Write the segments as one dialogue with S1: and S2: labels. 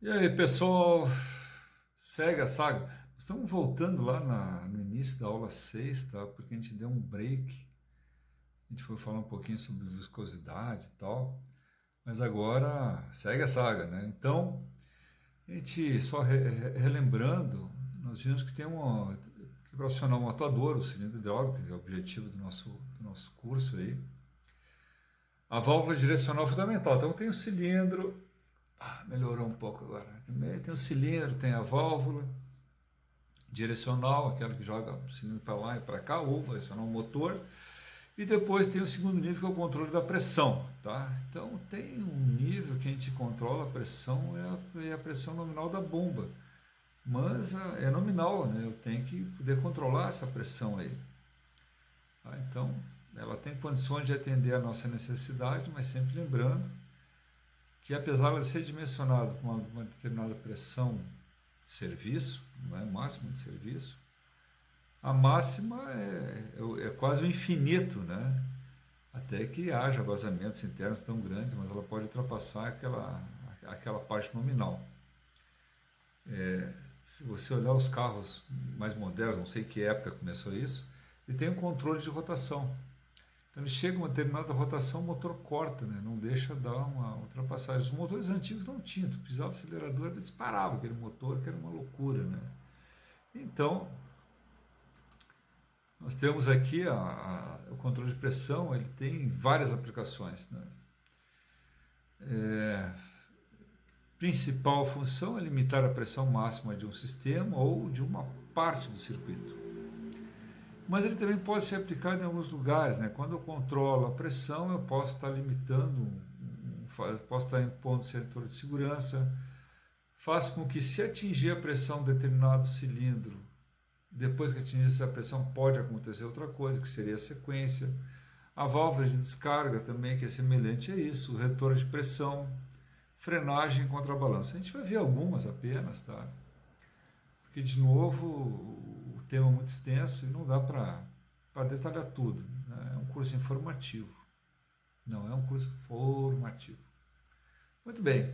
S1: E aí, pessoal, segue a saga. Estamos voltando lá no início da aula 6, tá? Porque a gente deu um break, a gente foi falar um pouquinho sobre viscosidade e tal, mas agora segue a saga, né? Então, a gente só relembrando, nós vimos que tem que para acionar um atuador, o cilindro hidráulico, que é o objetivo do nosso curso aí, a válvula direcional fundamental. Então, tem o cilindro, melhorou um pouco agora, tem o cilindro, tem a válvula direcional, aquela que joga o cilindro para lá e para cá, ou vai acionar um motor. E depois tem o segundo nível, que é o controle da pressão. Tá? Então tem um nível que a gente controla a pressão, é a pressão nominal da bomba. Mas é nominal, né? Eu tenho que poder controlar essa pressão aí. Tá? Então ela tem condições de atender a nossa necessidade, mas sempre lembrando que apesar de ser dimensionado com uma determinada pressão de serviço, não é máximo de serviço, a máxima é quase o infinito, né? Até que haja vazamentos internos tão grandes, mas ela pode ultrapassar aquela parte nominal. Se você olhar os carros mais modernos, não sei que época começou isso, ele tem um controle de rotação. Então ele chega a uma determinada rotação, o motor corta, né? Não deixa dar uma ultrapassagem. Os motores antigos não tinham, tu pisava o acelerador, ele disparava aquele motor, que era uma loucura, né? Então, nós temos aqui o controle de pressão, ele tem várias aplicações. Né? Principal função é limitar a pressão máxima de um sistema ou de uma parte do circuito. Mas ele também pode ser aplicado em alguns lugares. Né? Quando eu controlo a pressão, eu posso estar limitando, posso estar impondo setor de segurança, faz com que, se atingir a pressão de determinado cilindro, depois que atingir essa pressão, pode acontecer outra coisa, que seria a sequência. A válvula de descarga também, que é semelhante a isso, o retorno de pressão, frenagem e contrabalanço. A gente vai ver algumas apenas, tá? Porque, de novo, o tema é muito extenso e não dá para detalhar tudo. Né? É um curso informativo, não é um curso formativo. Muito bem.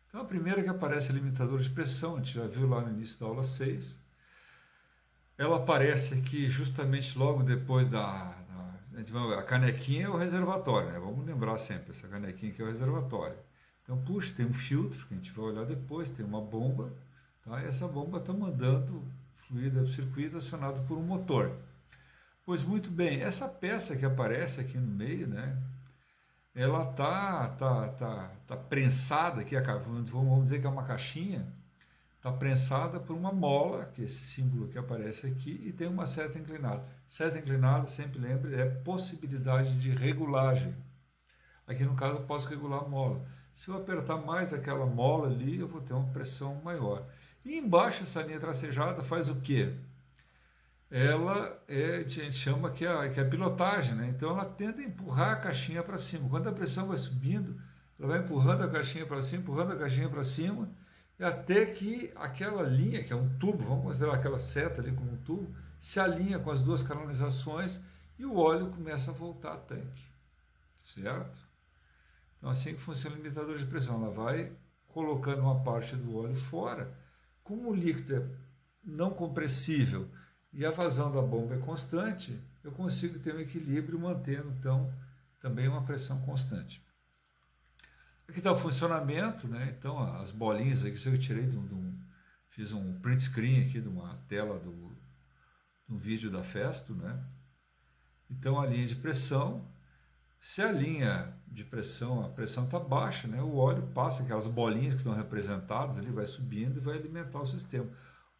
S1: Então, a primeira que aparece é limitador de pressão, a gente já viu lá no início da aula 6. Ela aparece aqui justamente logo depois a canequinha é o reservatório, né? Vamos lembrar sempre, essa canequinha aqui é o reservatório. Então, puxa, tem um filtro, que a gente vai olhar depois, tem uma bomba, tá? E essa bomba está mandando fluido ao circuito acionado por um motor. Pois muito bem, essa peça que aparece aqui no meio, né? Ela tá prensada aqui, vamos dizer que é uma caixinha, está prensada por uma mola, que é esse símbolo que aparece aqui, e tem uma seta inclinada. Seta inclinada, sempre lembre, é possibilidade de regulagem. Aqui no caso eu posso regular a mola. Se eu apertar mais aquela mola ali, eu vou ter uma pressão maior. E embaixo essa linha tracejada faz o quê? A gente chama que é a pilotagem, né? Então ela tende a empurrar a caixinha para cima. Quando a pressão vai subindo, ela vai empurrando a caixinha para cima, empurrando a caixinha para cima, até que aquela linha, que é um tubo, vamos considerar aquela seta ali como um tubo, se alinha com as duas canalizações e o óleo começa a voltar ao tanque, certo? Então assim que funciona o limitador de pressão, ela vai colocando uma parte do óleo fora, como o líquido é não compressível e a vazão da bomba é constante, eu consigo ter um equilíbrio mantendo então também uma pressão constante. Aqui está o funcionamento, né? Então as bolinhas aqui, isso eu tirei fiz um print screen aqui de uma tela do vídeo da Festo, né? Então a linha de pressão, se a linha de pressão, a pressão está baixa, né? O óleo passa aquelas bolinhas que estão representadas, ele vai subindo e vai alimentar o sistema.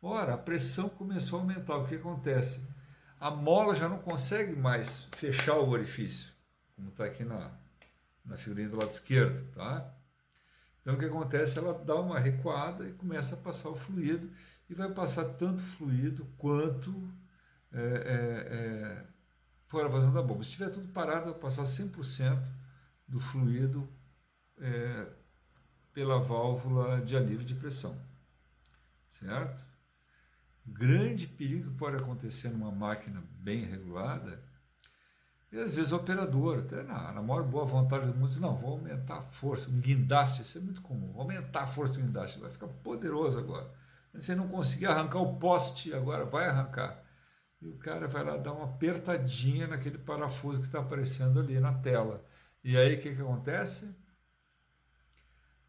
S1: Ora, a pressão começou a aumentar, o que acontece? A mola já não consegue mais fechar o orifício, como está aqui na figurinha do lado esquerdo, tá? Então o que acontece? Ela dá uma recuada e começa a passar o fluido e vai passar tanto fluido quanto é, é, é, for a vazão da bomba. Se estiver tudo parado, vai passar 100% do fluido pela válvula de alívio de pressão, certo? Grande perigo que pode acontecer numa máquina bem regulada E às vezes o operador, até na maior boa vontade do mundo, diz, não, vou aumentar a força, um guindaste, isso é muito comum, vou aumentar a força do guindaste, vai ficar poderoso agora. Se você não conseguir arrancar o poste, agora vai arrancar. E o cara vai lá dar uma apertadinha naquele parafuso que está aparecendo ali na tela. E aí o que acontece?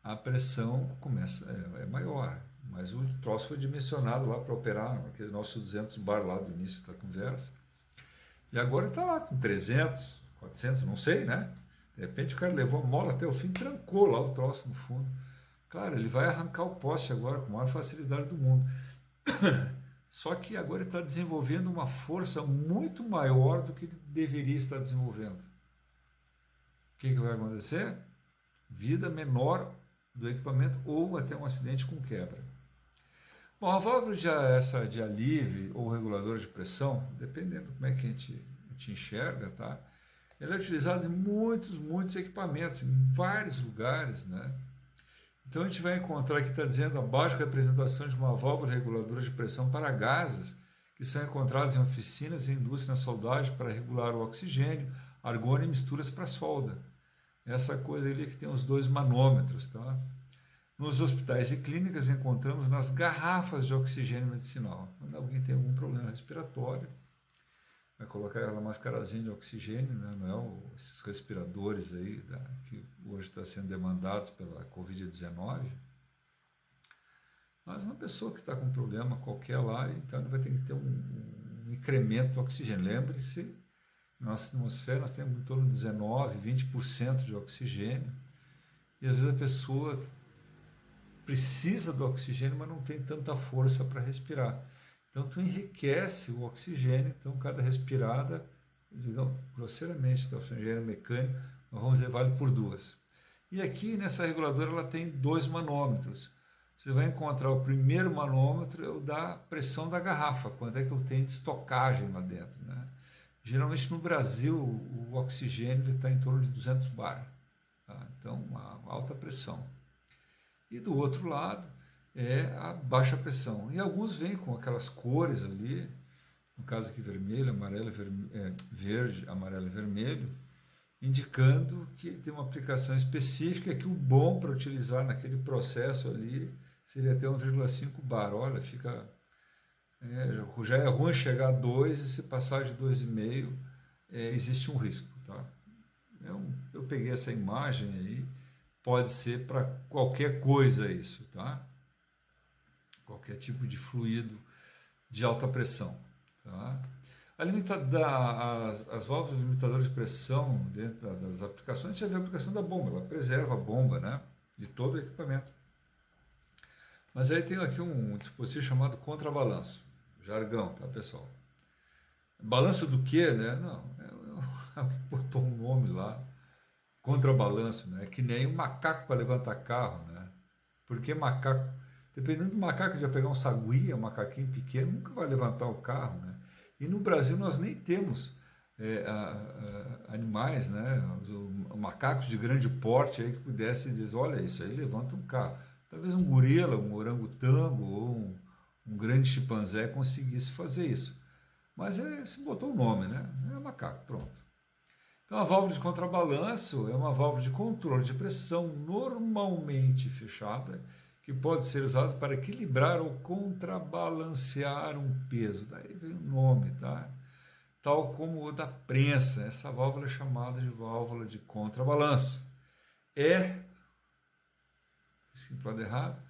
S1: A pressão começa, é maior, mas o troço foi dimensionado lá para operar, aquele nosso 200 bar lá do início da conversa. E agora está lá com 300, 400, não sei, né? De repente o cara levou a mola até o fim, trancou lá o troço no fundo. Claro, ele vai arrancar o poste agora com a maior facilidade do mundo. Só que agora ele está desenvolvendo uma força muito maior do que ele deveria estar desenvolvendo. O que vai acontecer? Vida menor do equipamento ou até um acidente com quebra. Bom, a válvula de alívio ou regulador de pressão, dependendo de como é que a gente enxerga, tá? Ela é utilizada em muitos equipamentos, em vários lugares, né? Então a gente vai encontrar aqui, está dizendo, a baixa representação de uma válvula reguladora de pressão para gases, que são encontrados em oficinas e indústrias na soldagem para regular o oxigênio, argônio e misturas para solda. Essa coisa ali que tem os 2 manômetros, tá? Nos hospitais e clínicas encontramos nas garrafas de oxigênio medicinal. Quando alguém tem algum problema respiratório, vai colocar aquela mascarazinha de oxigênio, né? Não é esses respiradores aí que hoje está sendo demandados pela Covid-19. Mas uma pessoa que está com um problema qualquer lá, então ele vai ter que ter um incremento do oxigênio. Lembre-se, na nossa atmosfera nós temos em torno de 19, 20% de oxigênio, e às vezes a pessoa precisa do oxigênio, mas não tem tanta força para respirar. Então, tu enriquece o oxigênio, então cada respirada, digamos, grosseiramente, do oxigênio mecânico, nós vamos dizer, vale por 2. E aqui, nessa reguladora, ela tem 2 manômetros. Você vai encontrar o primeiro manômetro, é o da pressão da garrafa, quanto é que eu tenho de estocagem lá dentro, né? Geralmente, no Brasil, o oxigênio está em torno de 200 bar, tá? Então, uma alta pressão. E do outro lado é a baixa pressão. E alguns vêm com aquelas cores ali, no caso aqui vermelho, amarelo, verde, amarelo e vermelho, indicando que tem uma aplicação específica que o bom para utilizar naquele processo ali seria até 1,5 bar. Olha, já é ruim chegar a 2 e se passar de 2,5 existe um risco. Tá? Eu peguei essa imagem aí, pode ser para qualquer coisa isso, tá? Qualquer tipo de fluido de alta pressão, tá? As válvulas limitadoras de pressão dentro das aplicações, a gente já vê a aplicação da bomba, ela preserva a bomba, né? De todo o equipamento. Mas aí tem aqui um dispositivo chamado contrabalanço, jargão, tá, pessoal? Balanço do quê, né? Não, alguém botou um nome lá, contrabalanço, né? Que nem um macaco para levantar carro, né? Porque macaco, dependendo do macaco, já pegar um saguia, um macaquinho pequeno, nunca vai levantar o carro, né? E no Brasil nós nem temos animais, né? Macacos de grande porte aí que pudessem dizer, olha, isso aí levanta um carro. Talvez um gorila, um orangotango ou um grande chimpanzé conseguisse fazer isso. Mas se botou o nome, né? É macaco, pronto. Então, a válvula de contrabalanço é uma válvula de controle de pressão normalmente fechada, que pode ser usada para equilibrar ou contrabalancear um peso. Daí vem o nome, tá? Tal como o da prensa. Essa válvula é chamada de válvula de contrabalanço. Simplado errado,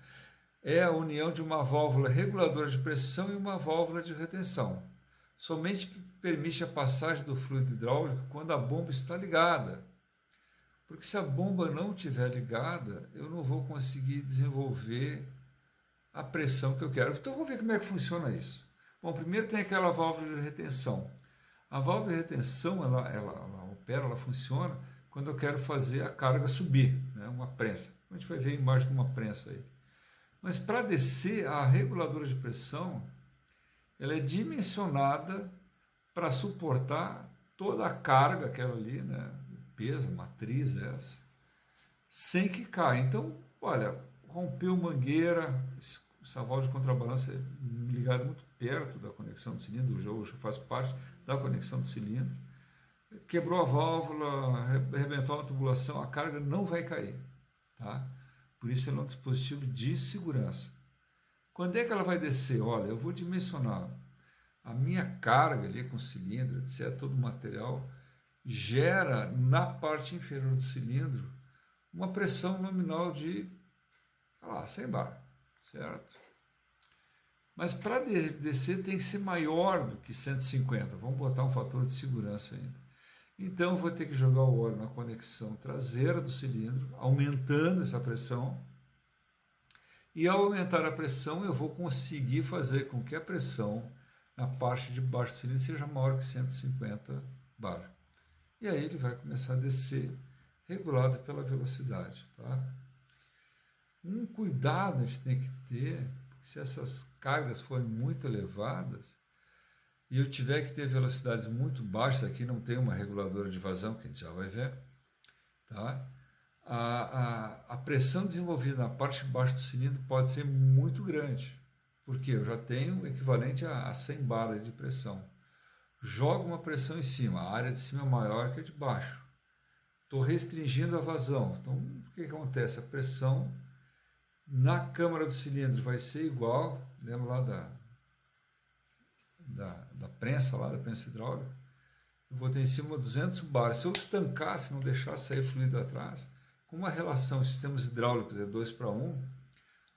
S1: é a união de uma válvula reguladora de pressão e uma válvula de retenção. Somente permite a passagem do fluido hidráulico quando a bomba está ligada. Porque se a bomba não estiver ligada, eu não vou conseguir desenvolver a pressão que eu quero. Então vamos ver como é que funciona isso. Bom, primeiro tem aquela válvula de retenção. A válvula de retenção, ela opera, ela funciona quando eu quero fazer a carga subir, né? Uma prensa. A gente vai ver a imagem de uma prensa aí. Mas para descer, a reguladora de pressão, ela é dimensionada para suportar toda a carga, aquela ali, né? O peso, a matriz essa, sem que caia. Então, olha, rompeu mangueira, essa válvula de contrabalanço é ligada muito perto da conexão do cilindro, hoje faz parte da conexão do cilindro. quebrou a válvula, arrebentou a tubulação, a carga não vai cair, tá? Por isso ele é um dispositivo de segurança. Quando é que ela vai descer? Olha, eu vou dimensionar a minha carga ali com o cilindro, etc., todo o material, gera na parte inferior do cilindro uma pressão nominal de 100 bar, certo? Mas para descer tem que ser maior do que 150, vamos botar um fator de segurança ainda. Então eu vou ter que jogar o óleo na conexão traseira do cilindro, aumentando essa pressão, e ao aumentar a pressão eu vou conseguir fazer com que a pressão na parte de baixo do cilindro seja maior que 150 bar. E aí ele vai começar a descer, regulado pela velocidade. Tá? Um cuidado a gente tem que ter, porque se essas cargas forem muito elevadas, e eu tiver que ter velocidades muito baixas, aqui não tem uma reguladora de vazão, que a gente já vai ver, tá? A pressão desenvolvida na parte de baixo do cilindro pode ser muito grande, porque eu já tenho o equivalente a 100 bar de pressão. Jogo uma pressão em cima, a área de cima é maior que a de baixo. Estou restringindo a vazão. Então, o que acontece? A pressão na câmara do cilindro vai ser igual, lembra lá da prensa, lá da prensa hidráulica? Eu vou ter em cima 200 bar. Se eu estancasse, não deixasse sair fluido atrás, com uma relação de sistemas hidráulicos é 2:1,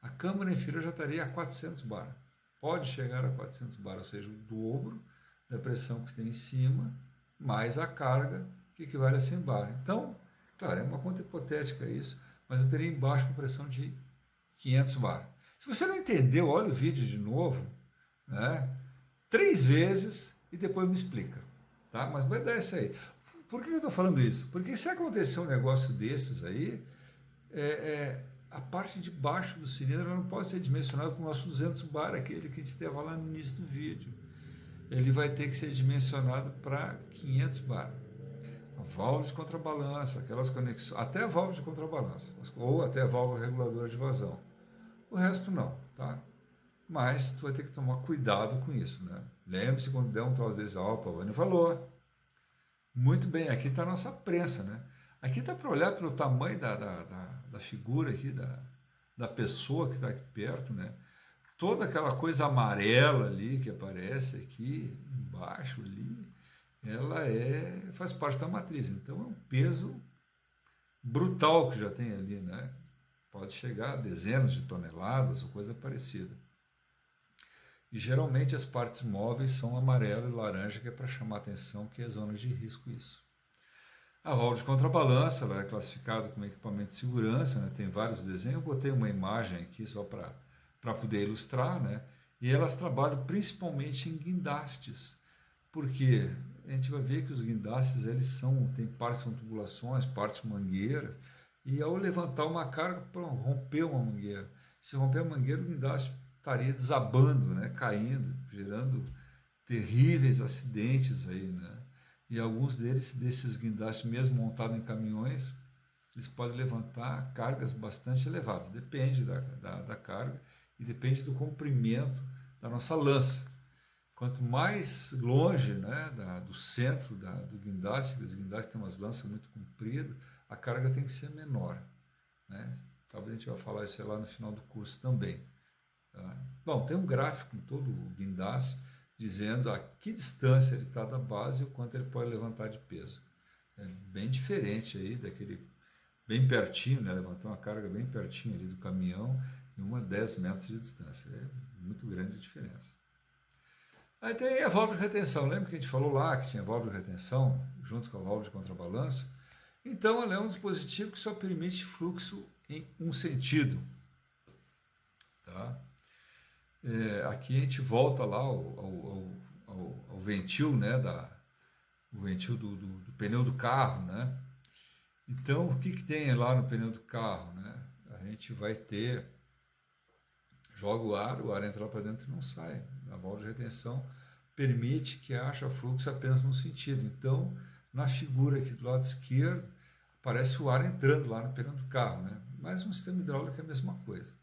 S1: a câmara inferior já estaria a 400 bar. Pode chegar a 400 bar, ou seja, o dobro da pressão que tem em cima, mais a carga, que equivale a 100 bar. Então, claro, é uma conta hipotética isso, mas eu teria embaixo uma pressão de 500 bar. Se você não entendeu, olha o vídeo de novo, né? 3 vezes e depois me explica. Tá? Mas vai dar isso aí. Por que eu estou falando isso? Porque se acontecer um negócio desses aí, a parte de baixo do cilindro não pode ser dimensionada com o nosso 200 bar, aquele que a gente teve lá no início do vídeo. Ele vai ter que ser dimensionado para 500 bar. A válvula de contrabalanço, aquelas conexões, até a válvula de contrabalanço, ou até a válvula reguladora de vazão. O resto não, tá? Mas tu vai ter que tomar cuidado com isso, né? Lembre-se quando der um troço desse, o Pavani falou. Muito bem, aqui está a nossa prensa, né? Aqui está para olhar pelo tamanho da figura aqui, da pessoa que está aqui perto, né? Toda aquela coisa amarela ali que aparece aqui embaixo ali, ela faz parte da matriz. Então é um peso brutal que já tem ali, né? Pode chegar a dezenas de toneladas ou coisa parecida. E geralmente as partes móveis são amarelo e laranja, que é para chamar atenção, que é zona de risco isso. A válvula de contrabalanço, ela é classificada como equipamento de segurança, né? Tem vários desenhos, eu botei uma imagem aqui só para poder ilustrar, né? E elas trabalham principalmente em guindastes, porque a gente vai ver que os guindastes tem partes são tubulações, partes mangueiras, e ao levantar uma carga, rompeu uma mangueira. Se romper a mangueira, o guindaste estaria desabando, né? Caindo, gerando terríveis acidentes aí, né? E alguns desses guindastes, mesmo montados em caminhões, eles podem levantar cargas bastante elevadas. Depende da carga e depende do comprimento da nossa lança. Quanto mais longe, né, do centro do guindaste, os guindastes têm umas lanças muito compridas, a carga tem que ser menor, né? Talvez a gente vai falar isso lá no final do curso também. Tá? Bom, tem um gráfico em todo o guindaste dizendo a que distância ele está da base e o quanto ele pode levantar de peso. É bem diferente aí daquele bem pertinho, né? Levantar uma carga bem pertinho ali do caminhão em 10 metros de distância. É muito grande a diferença. Aí tem a válvula de retenção. Lembra que a gente falou lá que tinha válvula de retenção junto com a válvula de contrabalanço? Então ela é um dispositivo que só permite fluxo em um sentido. Tá? Aqui a gente volta lá ao ventil, né, o ventil do pneu do carro, né? Então o que tem lá no pneu do carro, né? A gente vai ter, joga o ar entra lá para dentro e não sai. A válvula de retenção permite que haja fluxo apenas num sentido. Então, na figura aqui do lado esquerdo, aparece o ar entrando lá no pneu do carro, né? Mas no sistema hidráulico é a mesma coisa.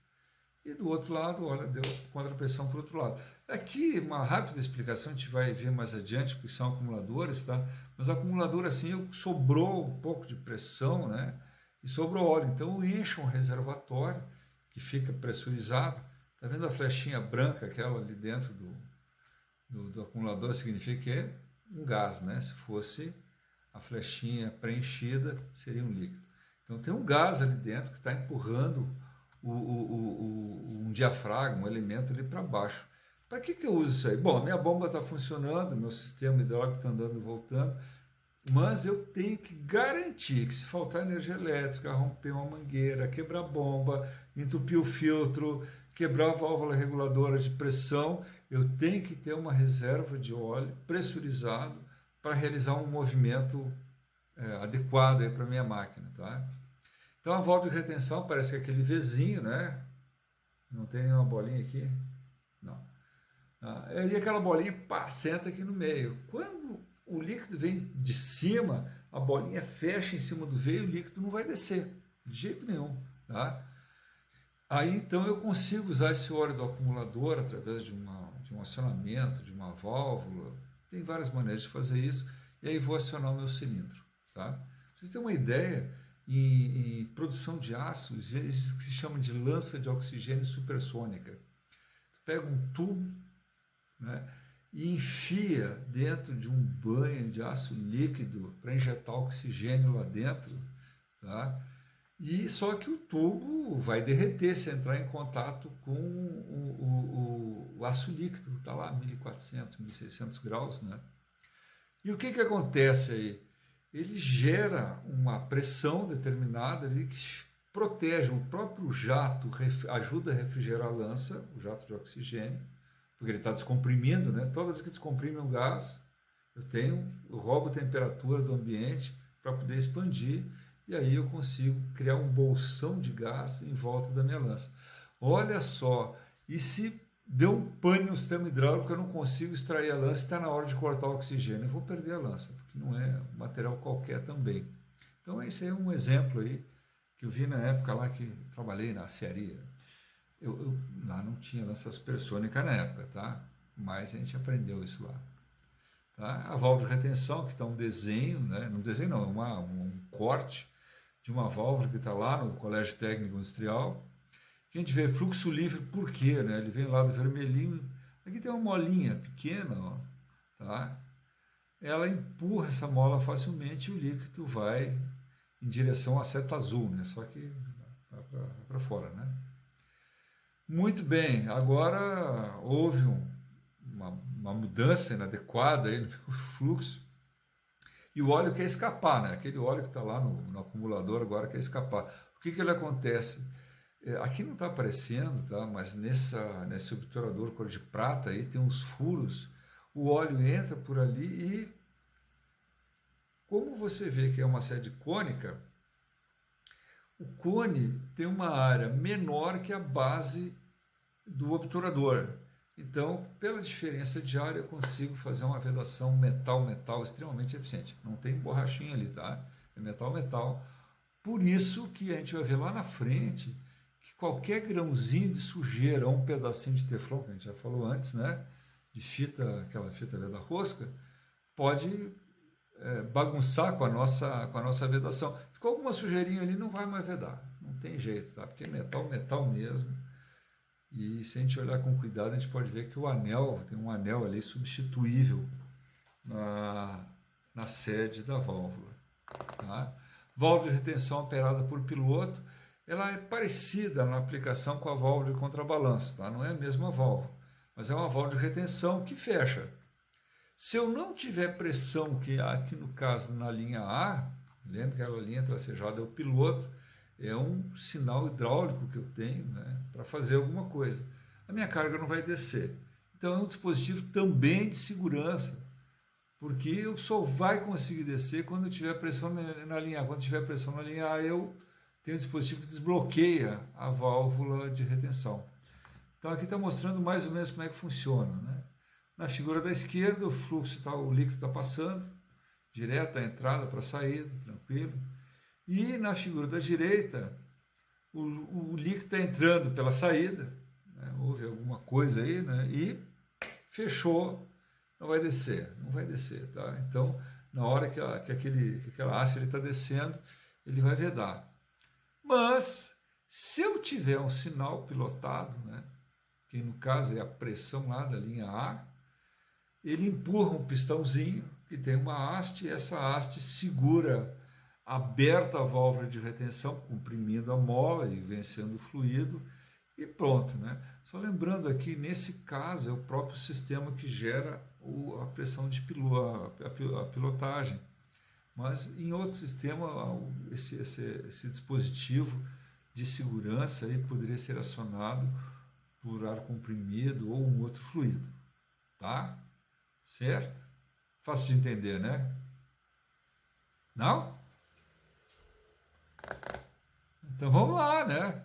S1: E do outro lado, olha, deu contrapressão para o outro lado. Aqui, uma rápida explicação, a gente vai ver mais adiante, porque são acumuladores, tá? Mas acumulador assim, sobrou um pouco de pressão, né? E sobrou óleo. Então eu encho um reservatório que fica pressurizado. Tá vendo a flechinha branca, aquela ali dentro do acumulador? Significa que é um gás, né? Se fosse a flechinha preenchida, seria um líquido. Então tem um gás ali dentro que está empurrando um diafragma, um elemento ali para baixo. Para que eu uso isso aí? Bom, minha bomba está funcionando, meu sistema hidráulico está andando e voltando, mas eu tenho que garantir que se faltar energia elétrica, romper uma mangueira, quebrar bomba, entupir o filtro, quebrar a válvula reguladora de pressão, eu tenho que ter uma reserva de óleo pressurizado para realizar um movimento adequado para a minha máquina. Tá? Então a válvula de retenção parece que é aquele Vzinho, né? Não tem nenhuma bolinha aqui? Não. E aquela bolinha senta aqui no meio. Quando o líquido vem de cima, a bolinha fecha em cima do V e o líquido não vai descer, de jeito nenhum. Tá? Aí então eu consigo usar esse óleo do acumulador através de um acionamento, de uma válvula. Tem várias maneiras de fazer isso. E aí vou acionar o meu cilindro. Tá? Pra vocês terem uma ideia, em produção de aço, existe o que se chama de lança de oxigênio supersônica. Tu pega um tubo, né, e enfia dentro de um banho de aço líquido para injetar oxigênio lá dentro, tá? E só que o tubo vai derreter se entrar em contato com o aço líquido, está lá 1400, 1600 graus, né? E o que acontece aí? Ele gera uma pressão determinada ali que protege o próprio jato, ajuda a refrigerar a lança, o jato de oxigênio, porque ele está descomprimindo, né? Toda vez que descomprime um gás, eu roubo a temperatura do ambiente para poder expandir, e aí eu consigo criar um bolsão de gás em volta da minha lança. Olha só, e se deu um pane no sistema hidráulico, eu não consigo extrair a lança, está na hora de cortar o oxigênio, eu vou perder a lança, porque não é um material qualquer também. Então esse é um exemplo aí que eu vi na época lá que trabalhei na serraria. Eu lá não tinha lança supersônica na época, tá? Mas a gente aprendeu isso lá. Tá? A válvula de retenção, que está um desenho, né? Não desenho não, é um corte de uma válvula que está lá no Colégio Técnico Industrial. Que a gente vê fluxo livre, por quê? Né? Ele vem lá do vermelhinho. Aqui tem uma molinha pequena, ó, tá? Ela empurra essa mola facilmente e o líquido vai em direção à seta azul, né? Só que para fora, né? Muito bem, agora houve uma mudança inadequada aí no fluxo e o óleo quer escapar, né? Aquele óleo que está lá no acumulador agora quer escapar. O que ele acontece? Aqui não está aparecendo, tá? Mas nesse obturador cor de prata aí tem uns furos, o óleo entra por ali e, como você vê que é uma sede cônica, o cone tem uma área menor que a base do obturador. Então, pela diferença de área, eu consigo fazer uma vedação metal-metal extremamente eficiente. Não tem borrachinha ali, tá? É metal-metal. Por isso que a gente vai ver lá na frente que qualquer grãozinho de sujeira ou um pedacinho de teflon, que a gente já falou antes, né? De fita, aquela fita veda-rosca, pode bagunçar com a nossa vedação. Ficou alguma sujeirinha ali, não vai mais vedar. Não tem jeito, tá? Porque é metal mesmo. E se a gente olhar com cuidado, a gente pode ver que o anel, tem um anel ali substituível na sede da válvula. Tá? Válvula de retenção operada por piloto, ela é parecida na aplicação com a válvula de contrabalanço, tá? Não é a mesma válvula, mas é uma válvula de retenção que fecha. Se eu não tiver pressão, que aqui no caso na linha A, lembra que aquela linha tracejada é o piloto, é um sinal hidráulico que eu tenho, né, para fazer alguma coisa. A minha carga não vai descer. Então é um dispositivo também de segurança, porque eu só vai conseguir descer quando eu tiver pressão na linha A. Quando tiver pressão na linha A, eu tenho um dispositivo que desbloqueia a válvula de retenção. Então aqui está mostrando mais ou menos como é que funciona, né? Na figura da esquerda, o fluxo, o líquido está passando, direto da entrada para a saída, tranquilo. E na figura da direita, o líquido está entrando pela saída, né? Houve alguma coisa aí, né? E fechou, não vai descer, tá? Então, na hora que aquela haste está descendo, ele vai vedar. Mas, se eu tiver um sinal pilotado, né, que no caso é a pressão lá da linha A, ele empurra um pistãozinho que tem uma haste, e essa haste segura aberta a válvula de retenção, comprimindo a mola e vencendo o fluido, e pronto, né? Só lembrando aqui, nesse caso, é o próprio sistema que gera a pressão de a pilotagem. Mas em outro sistema, esse dispositivo de segurança aí poderia ser acionado por ar comprimido ou um outro fluido, tá? Certo? Fácil de entender, né? Não? Então vamos lá, né?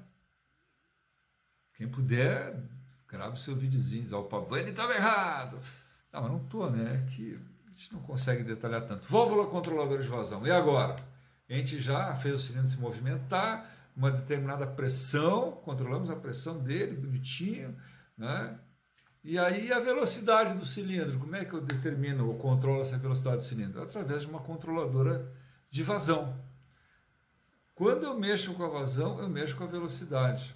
S1: Quem puder, grave o seu videozinho, diz, o Pavani estava errado. Não, mas não estou, né? É que a gente não consegue detalhar tanto. Válvula controladora de vazão. E agora? A gente já fez o cilindro se movimentar, uma determinada pressão, controlamos a pressão dele, bonitinho, né? E aí a velocidade do cilindro, como é que eu determino ou controlo essa velocidade do cilindro? Através de uma controladora de vazão. Quando eu mexo com a vazão, eu mexo com a velocidade.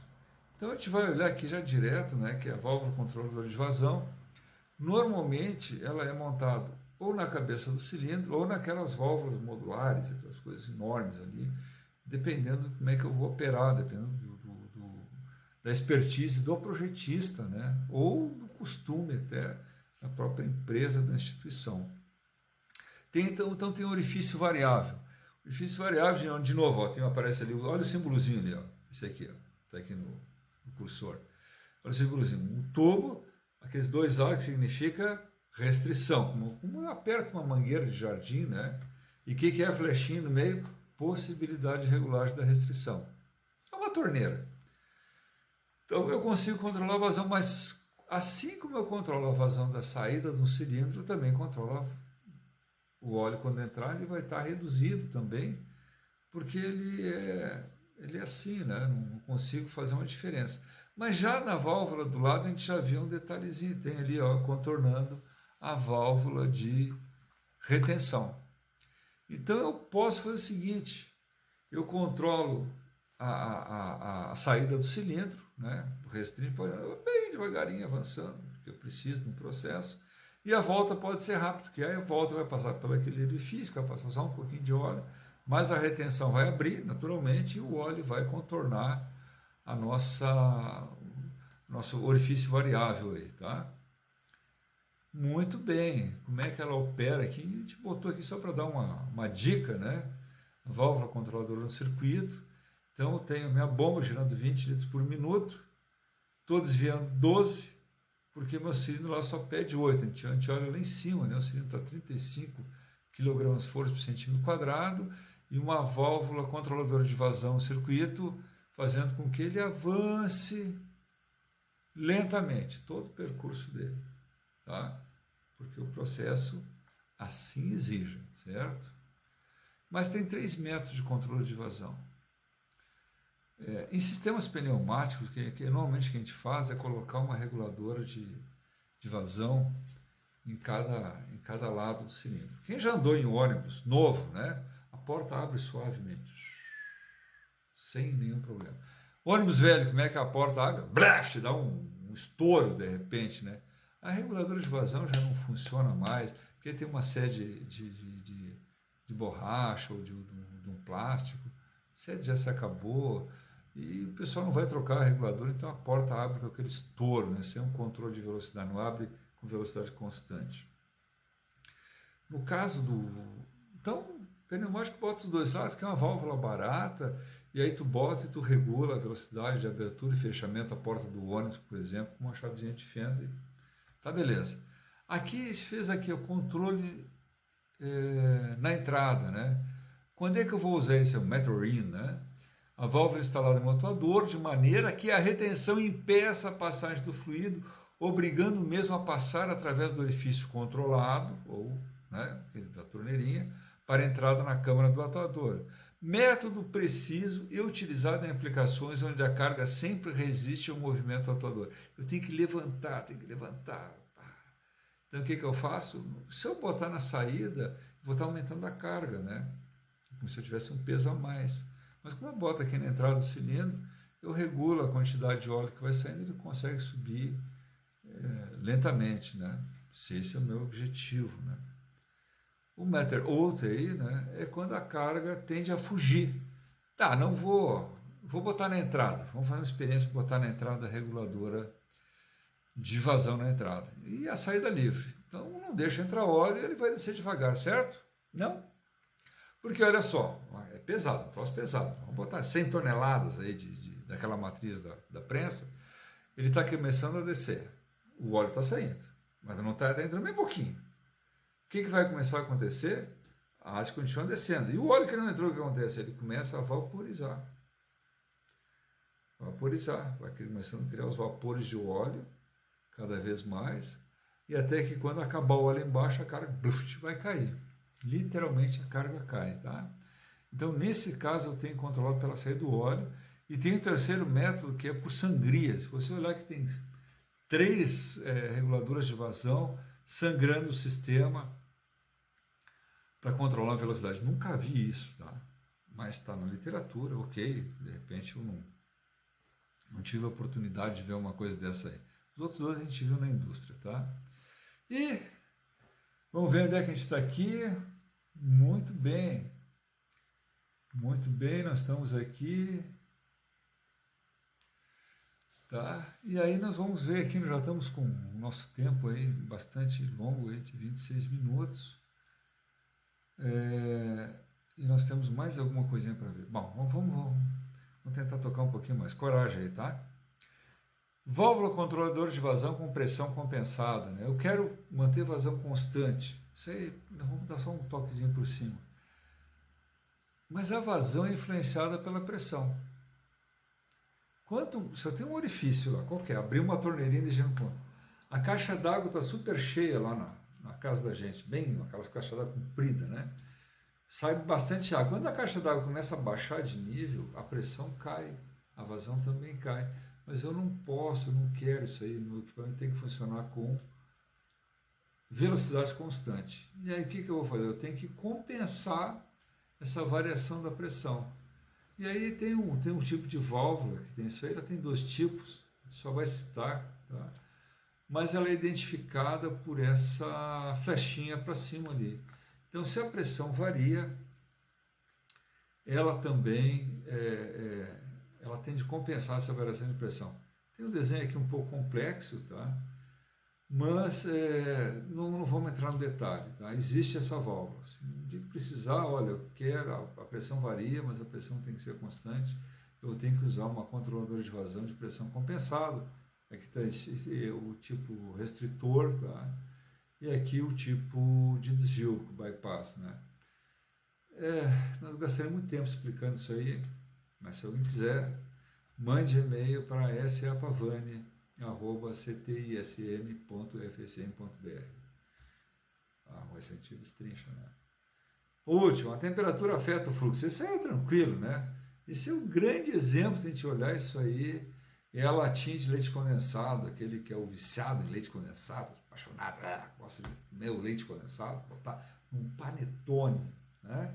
S1: Então a gente vai olhar aqui já direto, né, que é a válvula controladora de vazão. Normalmente ela é montada ou na cabeça do cilindro ou naquelas válvulas modulares, aquelas coisas enormes ali, dependendo de como é que eu vou operar, dependendo da expertise do projetista, né, ou do costume até da própria empresa, da instituição. Então tem orifício variável. Orifício variável, de novo, ó, aparece ali, olha o símbolozinho ali, ó, esse aqui, está aqui no cursor. Olha o símbolozinho, um tubo, aqueles dois arcos significa restrição, como eu aperto uma mangueira de jardim, né? E o que é a flechinha no meio? Possibilidade de regulagem da restrição. É uma torneira. Então eu consigo controlar a vazão, mas assim como eu controlo a vazão da saída de um cilindro, eu também controlo o óleo quando entrar, ele vai estar reduzido também, porque ele é assim, né? Não consigo fazer uma diferença. Mas já na válvula do lado a gente já viu um detalhezinho, tem ali, ó, contornando a válvula de retenção. Então eu posso fazer o seguinte, eu controlo a saída do cilindro, né? O restringe pode ir bem devagarinho avançando, porque eu preciso de um processo, e a volta pode ser rápida, porque aí a volta vai passar por aquele orifício, vai passar só um pouquinho de óleo, mas a retenção vai abrir naturalmente e o óleo vai contornar a nosso orifício variável aí, tá? Muito bem. Como é que ela opera aqui? A gente botou aqui só para dar uma dica, né? Válvula controladora no circuito. Então eu tenho minha bomba girando 20 litros por minuto, estou desviando 12, porque meu cilindro lá só pede 8. A gente olha lá em cima, né? O cilindro está 35 kg força por centímetro quadrado, e uma válvula controladora de vazão no circuito, fazendo com que ele avance lentamente todo o percurso dele, tá? Porque o processo assim exige, certo? Mas tem 3 métodos de controle de vazão. Em sistemas pneumáticos, que normalmente o que a gente faz é colocar uma reguladora de vazão em cada lado do cilindro. Quem já andou em ônibus novo, né? A porta abre suavemente, sem nenhum problema. Ônibus velho, como é que a porta abre? Blast, dá um estouro de repente, né? A reguladora de vazão já não funciona mais, porque tem uma sede de borracha ou de um plástico. A sede já se acabou e o pessoal não vai trocar a reguladora, então a porta abre com aquele estouro, né? Sem um controle de velocidade, não abre com velocidade constante. No caso então, pneumático bota os dois lados, que é uma válvula barata, e aí tu bota e tu regula a velocidade de abertura e fechamento da porta do ônibus, por exemplo, com uma chavezinha de fenda. Tá, beleza. Aqui fez aqui o controle na entrada, né? Quando é que eu vou usar esse metering, né? A válvula instalada no atuador de maneira que a retenção impeça a passagem do fluido, obrigando o mesmo a passar através do orifício controlado, ou, né, da torneirinha, para a entrada na câmara do atuador. Método preciso e utilizado em aplicações onde a carga sempre resiste ao movimento do atuador. Eu tenho que levantar. Então, o que eu faço? Se eu botar na saída, vou estar aumentando a carga, né? Como se eu tivesse um peso a mais. Mas como eu boto aqui na entrada do cilindro, eu regulo a quantidade de óleo que vai saindo, ele consegue subir lentamente, né? Se esse é o meu objetivo, né? O matter out aí, né, é quando a carga tende a fugir. Tá, não vou botar na entrada. Vamos fazer uma experiência de botar na entrada a reguladora de vazão na entrada. E a saída livre. Então não deixa entrar óleo e ele vai descer devagar, certo? Não. Porque olha só, é pesado, um troço pesado. Vamos botar 100 toneladas aí daquela matriz da prensa. Ele está começando a descer. O óleo está saindo, mas não está entrando bem pouquinho. O que vai começar a acontecer? A haste continua descendo. E o óleo que não entrou, o que acontece? Ele começa a vaporizar. Vaporizar. Vai começando a criar os vapores de óleo cada vez mais. E até que quando acabar o óleo embaixo, a carga vai cair. Literalmente a carga cai. Tá? Então, nesse caso, eu tenho controlado pela saída do óleo. E tem um terceiro método que é por sangria. Se você olhar que tem 3 reguladoras de vazão sangrando o sistema para controlar a velocidade. Nunca vi isso, tá? Mas está na literatura, ok. De repente eu não tive a oportunidade de ver uma coisa dessa aí. Os outros 2 a gente viu na indústria, tá? E vamos ver onde é que a gente está aqui. Muito bem. Muito bem, nós estamos aqui. Tá? E aí nós vamos ver aqui, nós já estamos com o nosso tempo aí bastante longo, aí, de 26 minutos. E nós temos mais alguma coisinha para ver. Bom, vamos tentar tocar um pouquinho mais. Coragem aí, tá? Válvula controladora de vazão com pressão compensada. Né? Eu quero manter vazão constante. Isso aí, nós vamos dar só um toquezinho por cima. Mas a vazão é influenciada pela pressão. Se eu tenho um orifício lá, qualquer, abrir uma torneirinha de gelo, a caixa d'água está super cheia lá na casa da gente, bem aquelas caixas d'água compridas, né? Sai bastante água. Quando a caixa d'água começa a baixar de nível, a pressão cai, a vazão também cai. Mas eu não posso, eu não quero isso aí. O equipamento tem que funcionar com velocidade constante. E aí o que eu vou fazer? Eu tenho que compensar essa variação da pressão. E aí tem um tipo de válvula que tem isso aí, ela tem 2 tipos, só vai citar, tá? Mas ela é identificada por essa flechinha para cima ali. Então, se a pressão varia, ela também ela tende a compensar essa variação de pressão. Tem um desenho aqui um pouco complexo, tá? Mas não vamos entrar no detalhe, tá? Existe essa válvula. Se um dia que precisar, olha, eu quero, a pressão varia, mas a pressão tem que ser constante, eu tenho que usar uma controladora de vazão de pressão compensado. Aqui está o tipo restritor, tá? E aqui o tipo de desvio, bypass, né? Nós gastaremos muito tempo explicando isso aí, mas se alguém quiser, mande e-mail para sapavani@ctism.fsm.br. Vai sentir destrincha, né? Último, a temperatura afeta o fluxo. Isso aí é tranquilo, né? Esse é um grande exemplo de a gente olhar isso aí. É a latinha de leite condensado, aquele que é o viciado em leite condensado, apaixonado, gosta de meu leite condensado, botar um panetone, né?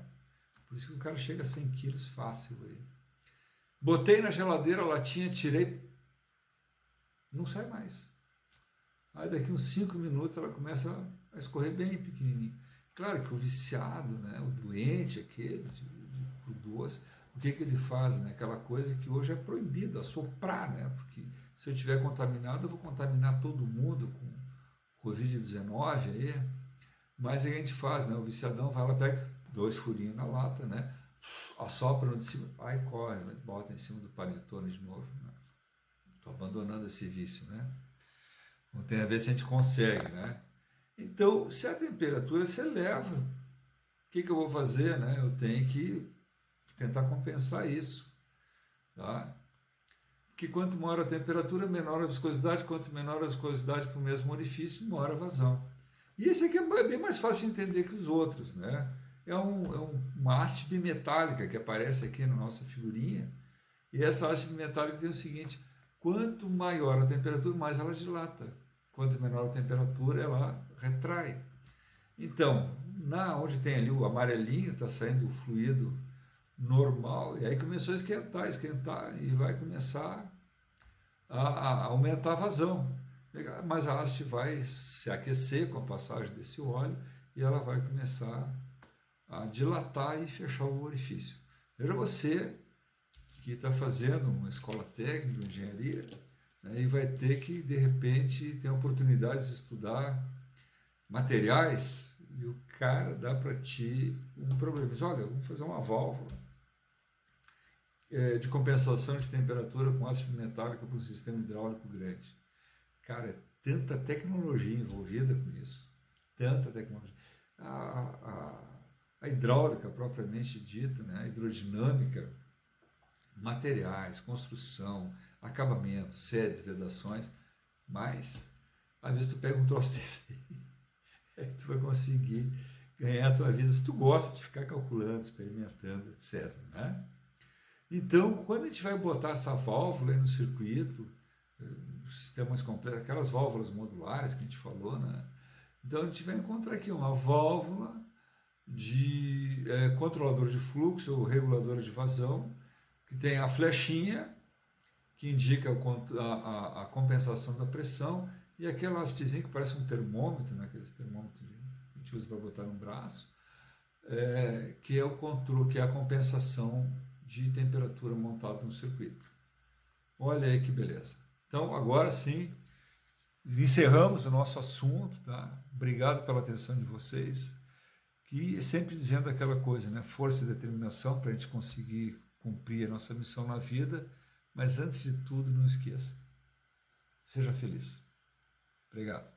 S1: Por isso que o cara chega a 100 quilos fácil aí. Botei na geladeira a latinha, tirei, não sai mais. Aí daqui uns 5 minutos ela começa a escorrer bem pequenininho. Claro que o viciado, né, o doente aquele, o doce, o que ele faz? Né? Aquela coisa que hoje é proibido, assoprar, né? Porque se eu estiver contaminado, eu vou contaminar todo mundo com Covid-19 aí. Mas aí a gente faz, né? O viciadão vai lá, pega 2 furinhos na lata, né? Assopra no de cima, aí corre, né? Bota em cima do panetone de novo. Estou abandonando esse vício, né? Vamos ter a ver se a gente consegue, né? Então, se a temperatura se eleva, o que eu vou fazer, né? Eu tenho que tentar compensar isso, tá? Porque quanto maior a temperatura, menor a viscosidade, quanto menor a viscosidade para o mesmo orifício, maior a vazão. E esse aqui é bem mais fácil de entender que os outros, né? É uma haste bimetálica que aparece aqui na nossa figurinha, e essa haste bimetálica tem o seguinte: quanto maior a temperatura, mais ela dilata. quanto menor a temperatura, ela retrai. Então, onde tem ali o amarelinho, está saindo o fluido normal, e aí começou a esquentar, e vai começar a aumentar a vazão. Mas a haste vai se aquecer com a passagem desse óleo e ela vai começar a dilatar e fechar o orifício. Veja você que está fazendo uma escola técnica de engenharia, né, e vai ter que, de repente, ter a oportunidade de estudar materiais e o cara dá para ti um problema. Diz, olha, vamos fazer uma válvula de compensação de temperatura com ácido metálico para um sistema hidráulico grande. Cara, é tanta tecnologia envolvida com isso, tanta tecnologia. A hidráulica propriamente dita, né, a hidrodinâmica, materiais, construção, acabamento, sedes, vedações, mas às vezes tu pega um troço desse aí, é que tu vai conseguir ganhar a tua vida se tu gosta de ficar calculando, experimentando, etc. Né? Então, quando a gente vai botar essa válvula aí no circuito, sistemas complexos, aquelas válvulas modulares que a gente falou, né? Então a gente vai encontrar aqui uma válvula de controlador de fluxo ou regulador de vazão, que tem a flechinha que indica a compensação da pressão e aquela hastezinha que parece um termômetro, né? Aqueles termômetros que a gente usa para botar no braço, que é o controle, que é a compensação de temperatura montada no circuito. Olha aí que beleza. Então, agora sim, encerramos o nosso assunto, tá? Obrigado pela atenção de vocês. E sempre dizendo aquela coisa, né? Força e determinação para a gente conseguir cumprir a nossa missão na vida, mas antes de tudo, não esqueça. Seja feliz. Obrigado.